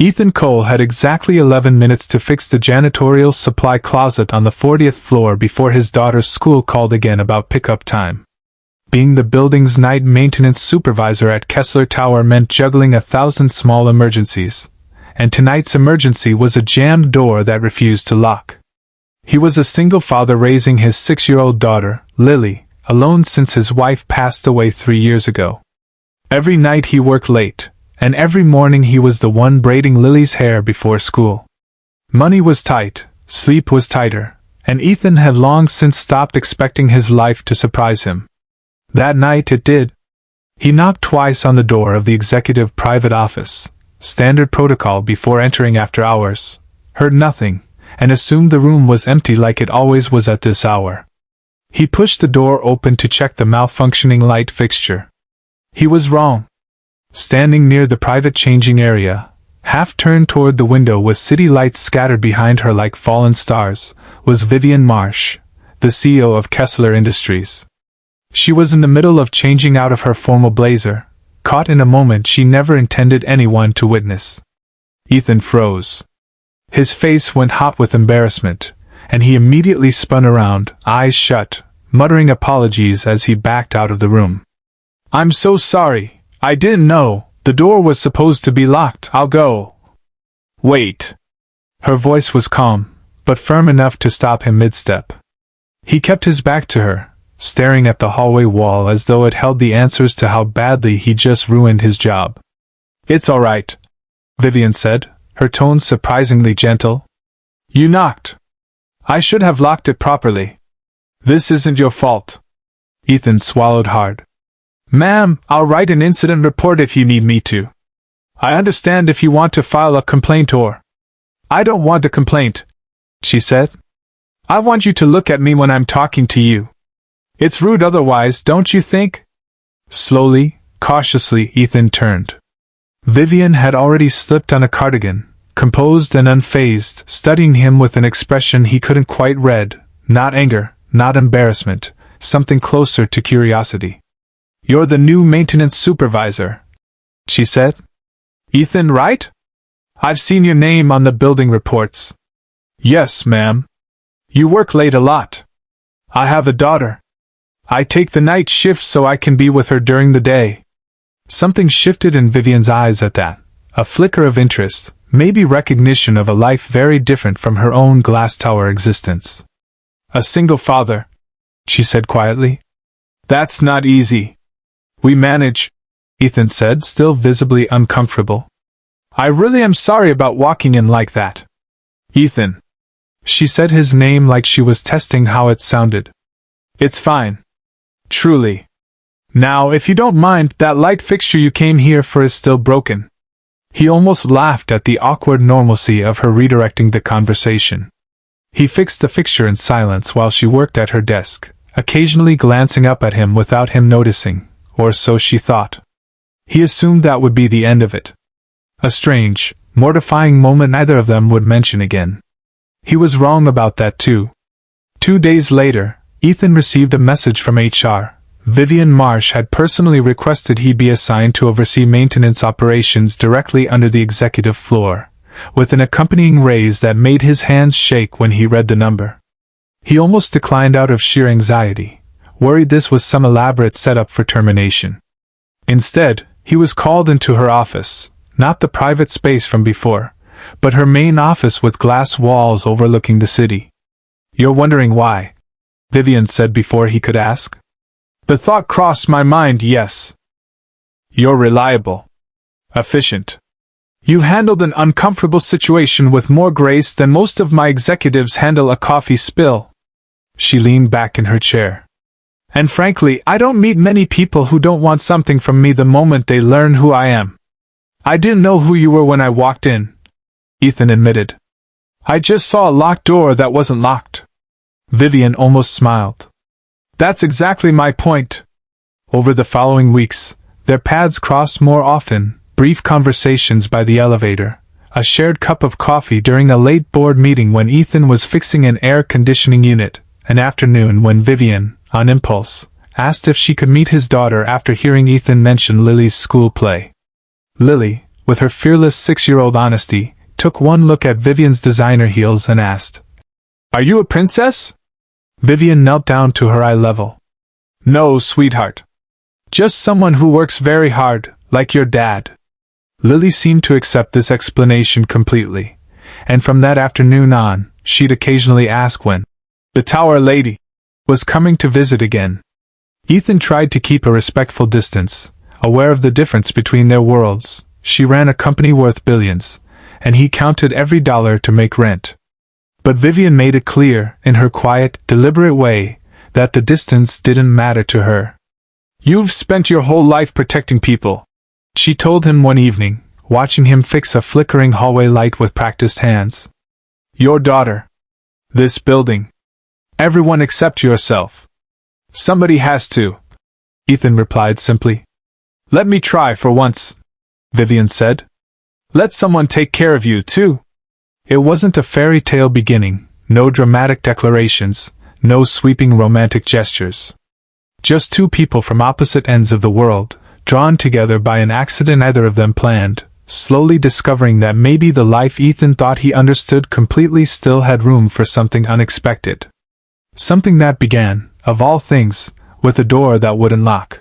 Ethan Cole had exactly 11 minutes to fix the janitorial supply closet on the 40th floor before his daughter's school called again about pickup time. Being the building's night maintenance supervisor at Kessler Tower meant juggling 1,000 small emergencies, and tonight's emergency was a jammed door that refused to lock. He was a single father raising his 6-year-old daughter, Lily, alone since his wife passed away 3 years ago. Every night he worked late, and every morning he was the one braiding Lily's hair before school. Money was tight, sleep was tighter, and Ethan had long since stopped expecting his life to surprise him. That night it did. He knocked twice on the door of the executive private office, standard protocol before entering after hours, heard nothing, and assumed the room was empty like it always was at this hour. He pushed the door open to check the malfunctioning light fixture. He was wrong. Standing near the private changing area, half turned toward the window with city lights scattered behind her like fallen stars, was Vivian Marsh, the CEO of Kessler Industries. She was in the middle of changing out of her formal blazer, caught in a moment she never intended anyone to witness. Ethan froze. His face went hot with embarrassment, and he immediately spun around, eyes shut, muttering apologies as he backed out of the room. "I'm so sorry. I didn't know. The door was supposed to be locked. I'll go." "Wait." Her voice was calm, but firm enough to stop him mid-step. He kept his back to her, staring at the hallway wall as though it held the answers to how badly he just ruined his job. "It's all right," Vivian said, her tone surprisingly gentle. "You knocked. I should have locked it properly. This isn't your fault." Ethan swallowed hard. "Ma'am, I'll write an incident report if you need me to. I understand if you want to file a complaint or—" "I don't want a complaint," she said. "I want you to look at me when I'm talking to you. It's rude otherwise, don't you think?" Slowly, cautiously, Ethan turned. Vivian had already slipped on a cardigan, composed and unfazed, studying him with an expression he couldn't quite read, not anger, not embarrassment, something closer to curiosity. "You're the new maintenance supervisor," she said. "Ethan, right? I've seen your name on the building reports." "Yes, ma'am." "You work late a lot." "I have a daughter. I take the night shift so I can be with her during the day." Something shifted in Vivian's eyes at that, a flicker of interest, maybe recognition of a life very different from her own glass tower existence. "A single father," she said quietly. "That's not easy." "We manage," Ethan said, still visibly uncomfortable. "I really am sorry about walking in like that." "Ethan." She said his name like she was testing how it sounded. "It's fine. Truly. Now, if you don't mind, that light fixture you came here for is still broken." He almost laughed at the awkward normalcy of her redirecting the conversation. He fixed the fixture in silence while she worked at her desk, occasionally glancing up at him without him noticing. Or so she thought. He assumed that would be the end of it. A strange, mortifying moment neither of them would mention again. He was wrong about that too. 2 days later, Ethan received a message from HR. Vivian Marsh had personally requested he be assigned to oversee maintenance operations directly under the executive floor, with an accompanying raise that made his hands shake when he read the number. He almost declined out of sheer anxiety, worried this was some elaborate setup for termination. Instead, he was called into her office, not the private space from before, but her main office with glass walls overlooking the city. "You're wondering why?" Vivian said before he could ask. "The thought crossed my mind, yes. You're reliable. Efficient. You handled an uncomfortable situation with more grace than most of my executives handle a coffee spill." She leaned back in her chair. "And frankly, I don't meet many people who don't want something from me the moment they learn who I am." "I didn't know who you were when I walked in," Ethan admitted. "I just saw a locked door that wasn't locked." Vivian almost smiled. "That's exactly my point." Over the following weeks, their paths crossed more often, brief conversations by the elevator, a shared cup of coffee during a late board meeting when Ethan was fixing an air conditioning unit, an afternoon when Vivian, on impulse, asked if she could meet his daughter after hearing Ethan mention Lily's school play. Lily, with her fearless 6-year-old honesty, took one look at Vivian's designer heels and asked, "Are you a princess?" Vivian knelt down to her eye level. "No, sweetheart. Just someone who works very hard, like your dad." Lily seemed to accept this explanation completely, and from that afternoon on, she'd occasionally ask when the Tower Lady was coming to visit again. Ethan tried to keep a respectful distance, aware of the difference between their worlds. She ran a company worth billions, and he counted every dollar to make rent. But Vivian made it clear, in her quiet, deliberate way, that the distance didn't matter to her. "You've spent your whole life protecting people," she told him one evening, watching him fix a flickering hallway light with practiced hands. "Your daughter. This building. Everyone except yourself. Somebody has to," Ethan replied simply. "Let me try for once," Vivian said. "Let someone take care of you, too." It wasn't a fairy tale beginning, no dramatic declarations, no sweeping romantic gestures. Just two people from opposite ends of the world, drawn together by an accident neither of them planned, slowly discovering that maybe the life Ethan thought he understood completely still had room for something unexpected. Something that began, of all things, with a door that wouldn't lock.